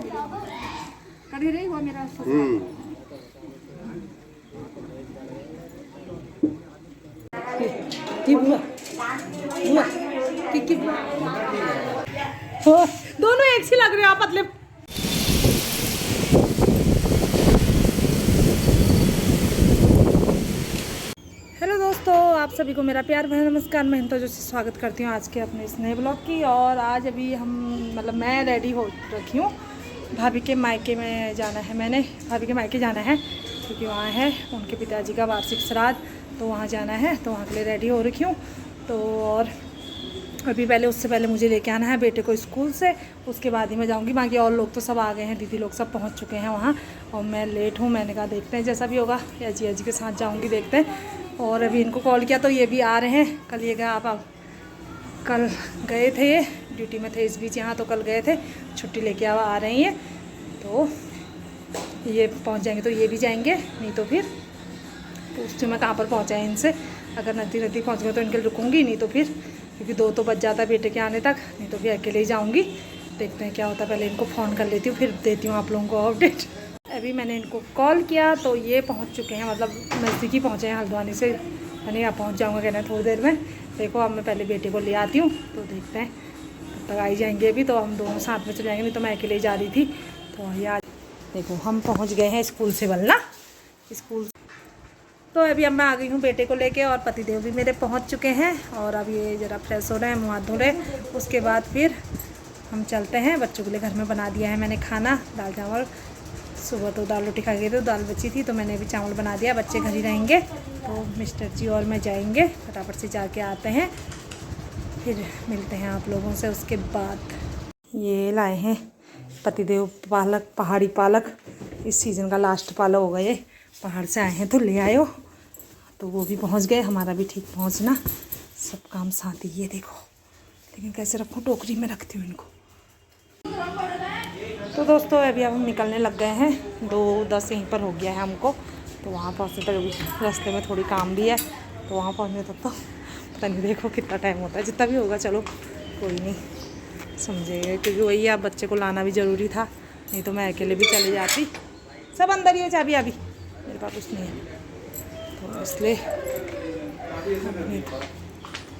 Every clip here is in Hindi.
कड़ी रही वो मेरा बुआ बुआ की बुआ दोनों एक सी लग रहे हो आप पतले। हेलो दोस्तों, आप सभी को मेरा प्यार भरा नमस्कार। मैं हिंता जोशी स्वागत करती हूँ आज के अपने इस नए ब्लॉग की। और आज अभी मैं रेडी हो रखी हूँ। भाभी के मायके में जाना है, मैंने भाभी के मायके जाना है क्योंकि वहाँ है उनके पिताजी का वार्षिक श्राद्ध, तो वहाँ जाना है, तो वहाँ के लिए रेडी हो रखी हूँ। तो और अभी उससे पहले मुझे लेके आना है बेटे को स्कूल से, उसके बाद ही मैं जाऊँगी। बाकी और लोग तो सब आ गए हैं, दीदी लोग सब पहुँच चुके हैं वहाँ, और मैं लेट हूँ। मैंने कहा देखते हैं जैसा भी होगा, या जी के साथ जाऊँगी, देखते हैं। और अभी इनको कॉल किया तो ये भी आ रहे हैं। कल ये गया आप कल गए थे, ये ड्यूटी में थे इस बीच यहाँ, तो कल गए थे, छुट्टी लेके आ रहे हैं। तो ये पहुँच जाएंगे तो ये भी जाएंगे, नहीं तो फिर पूछती हूँ मैं कहाँ पर पहुँचा है इनसे। अगर नज़दीक पहुँच गए तो इनके रुकूँगी, नहीं तो फिर क्योंकि 2 तो बज जाता है बेटे के आने तक, नहीं तो फिर अकेले ही जाऊँगी। देखते हैं क्या होता है, पहले इनको फ़ोन कर लेती हूँ, फिर देती हूँ आप लोगों को अपडेट। अभी मैंने इनको कॉल किया तो ये पहुँच चुके हैं, मतलब नज़दीक ही पहुँचे हैं हल्द्वानी से। मैंने यहाँ पहुँच जाऊँगा कहना थोड़ी देर में। देखो अब मैं पहले बेटे को ले आती हूँ, तो देखते हैं कब तक आई जाएंगे। अभी तो हम दोनों साथ में चले जाएंगे, नहीं तो मैं अकेले ही जा रही थी। तो यार देखो हम पहुँच गए हैं स्कूल से, वलना स्कूल। तो अभी अब मैं आ गई हूँ बेटे को लेके, और पतिदेव भी मेरे पहुँच चुके हैं। और अब ये ज़रा फ्रेश हो रहे हैं, मुँह हाथ धो रहे हैं। उसके बाद फिर हम चलते हैं। बच्चों के लिए घर में बना दिया है मैंने खाना, दाल चावल। सुबह तो दाल रोटी खा गई थी, दाल बची थी, तो मैंने अभी चावल बना दिया। बच्चे घर ही रहेंगे, तो मिस्टर जी और मैं जाएंगे, फटाफट से जाके आते हैं, फिर मिलते हैं आप लोगों से। उसके बाद ये लाए हैं पतिदेव पालक, पहाड़ी पालक। इस सीज़न का लास्ट पालक होगा ये, पहाड़ से आए हैं तो ले आए हो। तो वो भी पहुंच गए, हमारा भी ठीक पहुंचना, सब काम साथ ही। ये देखो, लेकिन कैसे रखूँ, टोकरी में रखती हूँ इनको। तो दोस्तों अभी अब हम निकलने लग गए हैं। 2:10 यहीं पर हो गया है हमको, तो वहाँ पहुँचने तक अभी रास्ते में थोड़ी काम भी है, तो वहाँ पहुँचने तक तो पता नहीं, देखो कितना टाइम होता है। जितना भी होगा चलो कोई नहीं, समझेगा, क्योंकि वही आप बच्चे को लाना भी ज़रूरी था, नहीं तो मैं अकेले भी चली जाती। सब अंदर ही है, चाबी अभी मेरे पास कुछ नहीं है, तो इसलिए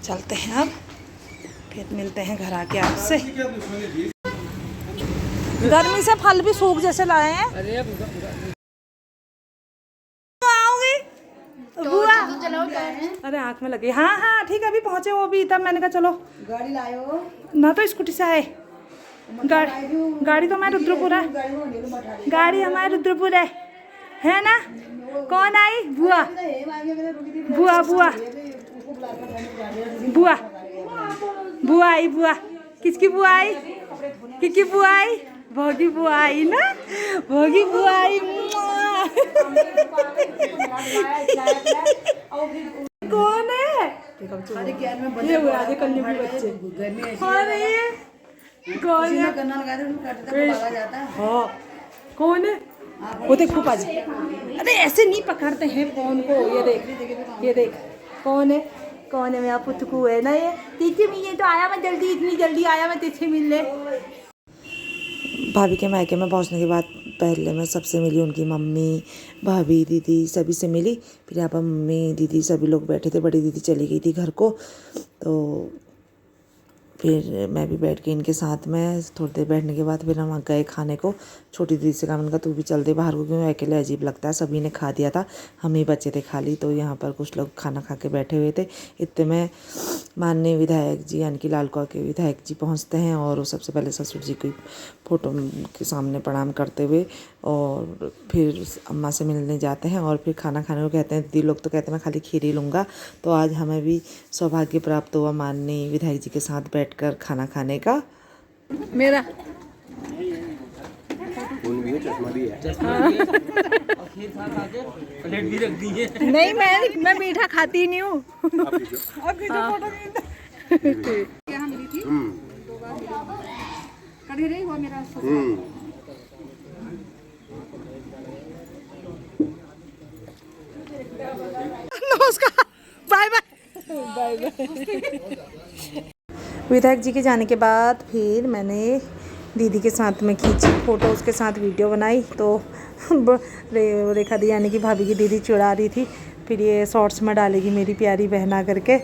चलते हैं। अब फिर मिलते हैं घर आके आपसे। गर्मी से फल भी सूख जैसे लाए हैं। आओगी बुआ? अरे आँख में लगी। हाँ हाँ ठीक है, अभी पहुँचे वो भी, तब मैंने कहा चलो गाड़ी लाओ ना, तो स्कूटी से आए। गाड़ी तो हमारे रुद्रपुर है, गाड़ी हमारे रुद्रपुर है ना। कौन आई? बुआ बुआ बुआ बुआ बुआ आई। बुआ किसकी बुआ आई? किसकी बुआ आई? भोगी बुआ आई ना, भोगी बुआ आई। कौन है? ये हुआ आधे कन्या भी बच्चे। कौन है ये? कौन है? हाँ कौन है? वो देख फूफा जी। अरे ऐसे नहीं पकड़ते हैं फोन को। ये देख, ये देख कौन है? कौन है? मेरा पुतकू है ना ये। तीसरी मिलने तो आया मैं जल्दी, इतनी जल्दी आया मैं तीसरी मिलने। भाभी के मायके में पहुंचने के बाद पहले मैं सबसे मिली, उनकी मम्मी, भाभी, दीदी, सभी से मिली। फिर यहाँ पर मम्मी, दीदी सभी लोग बैठे थे। बड़ी दीदी चली गई थी घर को, तो फिर मैं भी बैठ के इनके साथ में थोड़ी देर बैठने के बाद फिर हम गए खाने को। छोटी दीदी से कहा, मैंने कहा तू भी चल दे बाहर को, क्यों अकेले अजीब लगता है। सभी ने खा दिया था, हम ही बचे थे खाली। तो यहाँ पर कुछ लोग खाना खा के बैठे हुए थे। इतने में माननीय विधायक जी यानी कि लालकुआं के विधायक जी पहुँचते हैं, और वो सबसे पहले ससुर जी की फ़ोटो के सामने प्रणाम करते हुए और फिर अम्मा से मिलने जाते हैं। और फिर खाना खाने को कहते हैं। दीदी लोग तो कहते हैं मैं खाली खीर ही लूँगा। तो आज हमें भी सौभाग्य प्राप्त हुआ माननीय विधायक जी के साथ बैठकर खाना खाने का। मेरा चश्मा भी है। प्लेट भी रख दी है। नहीं, मैं मीठा खाती नहीं हूँ। कड़ी रही वो मेरा। नमस्कार, बाय बाय बाय बाय। विधायक जी के जाने के बाद फिर मैंने दीदी के साथ में खींची फ़ोटो, उसके साथ वीडियो बनाई। तो रेखा दी यानी कि भाभी की दीदी चिढ़ा रही थी, फिर ये शॉर्ट्स में डालेगी मेरी प्यारी बहना करके।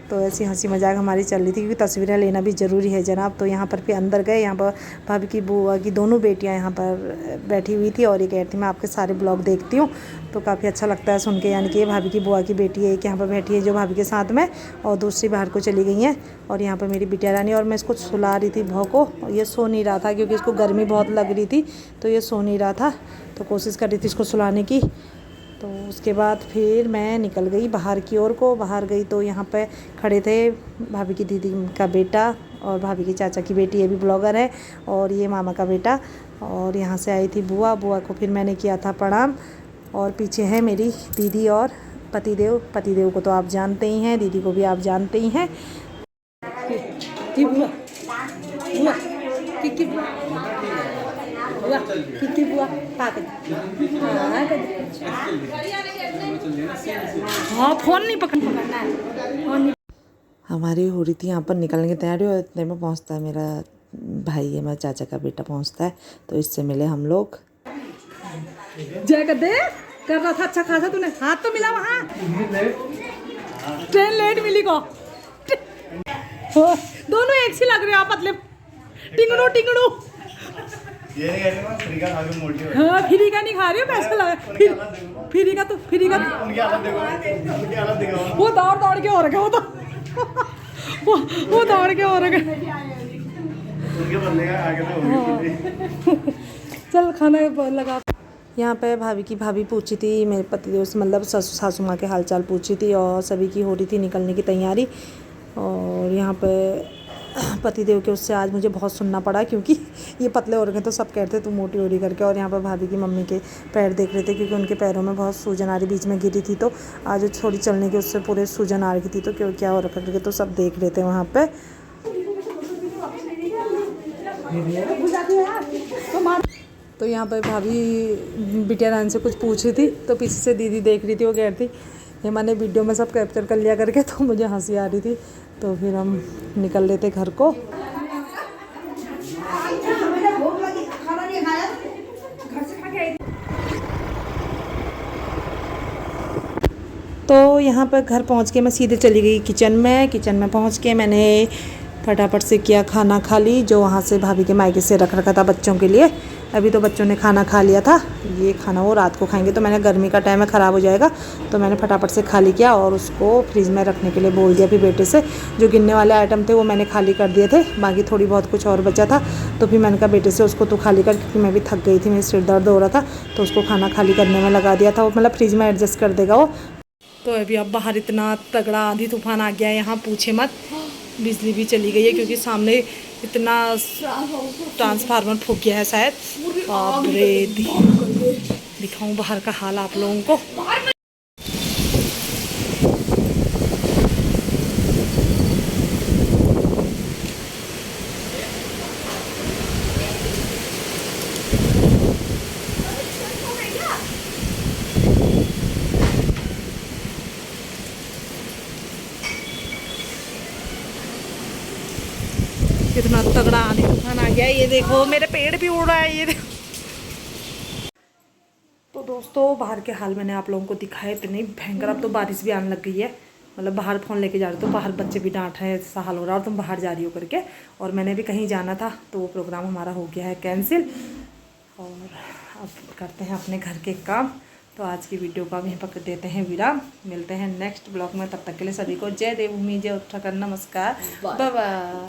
तो ऐसी हंसी मजाक हमारी चल रही थी, क्योंकि तस्वीरें लेना भी ज़रूरी है जनाब। तो यहाँ पर फिर अंदर गए, यहाँ पर भाभी की बुआ की दोनों बेटियाँ यहाँ पर बैठी हुई थी और ये कह रही थी मैं आपके सारे ब्लॉग देखती हूँ। तो काफ़ी अच्छा लगता है सुन के, यानी कि ये भाभी की बुआ की बेटी है, एक यहाँ पर बैठी है जो भाभी के साथ में, और दूसरी बाहर को चली गई हैं। और यहाँ पर मेरी बिटिया रानी, और मैं इसको सुला रही थी भौ को, ये सो नहीं रहा था क्योंकि इसको गर्मी बहुत लग रही थी, तो ये सो नहीं रहा था। तो कोशिश कर रही थी इसको सुलाने की। तो उसके बाद फिर मैं निकल गई बाहर की ओर को। बाहर गई तो यहाँ पे खड़े थे भाभी की दीदी का बेटा और भाभी के चाचा की बेटी, ये भी ब्लॉगर है, और ये मामा का बेटा। और यहाँ से आई थी बुआ को फिर मैंने किया था प्रणाम। और पीछे है मेरी दीदी और पतिदेव को तो आप जानते ही हैं, दीदी को भी आप जानते ही हैं। हाँ फोन नहीं पकड़ना है। हमारी हो रही थी यहाँ पर निकलने की तैयारी, और इतने में पहुँचता है मेरा भाई है, मेरा चाचा का बेटा पहुँचता है। तो इससे मिले हम लोग। जय कर दे, कर रहा था अच्छा खासा, तूने हाथ तो मिला वहाँ। ट्रेन लेट मिली को दोनों एक सी लग रहे हो आप, मतलब टिंगड़ू ये नहीं कह रही मैं फ्री का खा के मोटी हो। हाँ फ्री का नहीं खा रही हो, पैसा लगा फ्री का तो उनकी हालत देखो, उनकी हालत देखो। वो दौड़ के हो रखा, वो दौड़ के हो रखा। उनके बंदे का आगे तो होगी। चल खाना लगा। यहाँ पे भाभी की भाभी पूछी थी मेरे पतिदेव से, मतलब सासू माँ के हालचाल पूछी थी, और सभी की हो रही थी निकलने की तैयारी। और यहाँ पे पतिदेव के उससे आज मुझे बहुत सुनना पड़ा, क्योंकि ये पतले हो रहे थे तो सब कहते तू मोटी हो रही करके। और यहाँ पर भाभी की मम्मी के पैर देख रहे थे, क्योंकि उनके पैरों में बहुत सूजन आ रही, बीच में गिरी थी, तो आज थोड़ी चलने की उससे पूरे सूजन आ रही थी। तो क्यों क्या हो रखा करके तो सब देख रहे थे वहाँ पर। तो यहाँ पर भाभी बिटिया रानी से कुछ पूछ रही थी, तो पीछे से दीदी देख रही थी, वो कह रही थी ये मैंने वीडियो में सब कैप्चर कर लिया करके। तो मुझे हंसी आ रही थी। तो फिर हम निकल लेते घर को। तो यहाँ पर घर पहुँच के मैं सीधे चली गई किचन में पहुँच के मैंने फटाफट से किया खाना खा ली, जो वहाँ से भाभी के मायके से रख रखा था बच्चों के लिए। अभी तो बच्चों ने खाना खा लिया था, ये खाना वो रात को खाएंगे। तो मैंने गर्मी का टाइम है, ख़राब हो जाएगा, तो मैंने फटाफट से खाली किया और उसको फ्रिज में रखने के लिए बोल दिया। फिर बेटे से जो गिनने वाले आइटम थे वो मैंने खाली कर दिए थे, बाकी थोड़ी बहुत कुछ और बचा था। तो फिर मैंने कहा बेटे से उसको तो खाली कर, क्योंकि मैं भी थक गई थी, मेरे सिर दर्द हो रहा था। तो उसको खाना खाली करने में लगा दिया था, वो मतलब फ्रिज में एडजस्ट कर देगा वो। तो अभी अब बाहर इतना तगड़ा आंधी तूफान आ गया है यहाँ, पूछे मत। बिजली भी चली गई है, क्योंकि सामने इतना ट्रांसफार्मर फूक गया है शायद। बाप रे, दिखाऊं बाहर का हाल आप लोगों को। कितना तगड़ा आंधी तूफान आ गया है, ये देखो मेरे पेड़ भी उड़ रहा है, ये देखो। तो दोस्तों बाहर के हाल मैंने आप लोगों को दिखाया, इतनी भयंकर। अब तो बारिश भी आने लग गई है, मतलब बाहर फ़ोन लेके जा रहे तो बाहर बच्चे भी डांट रहे हैं, ऐसा हाल हो रहा है और तुम बाहर जा रही हो करके। और मैंने भी कहीं जाना था, तो वो प्रोग्राम हमारा हो गया है कैंसिल। और अब करते हैं अपने घर के काम। तो आज की वीडियो का यहीं पर देते हैं विराम। मिलते हैं नेक्स्ट ब्लॉग में, तब तक के लिए सभी को जय देवभूमि, जय उत्तराखंड, नमस्कार, बाय बाय।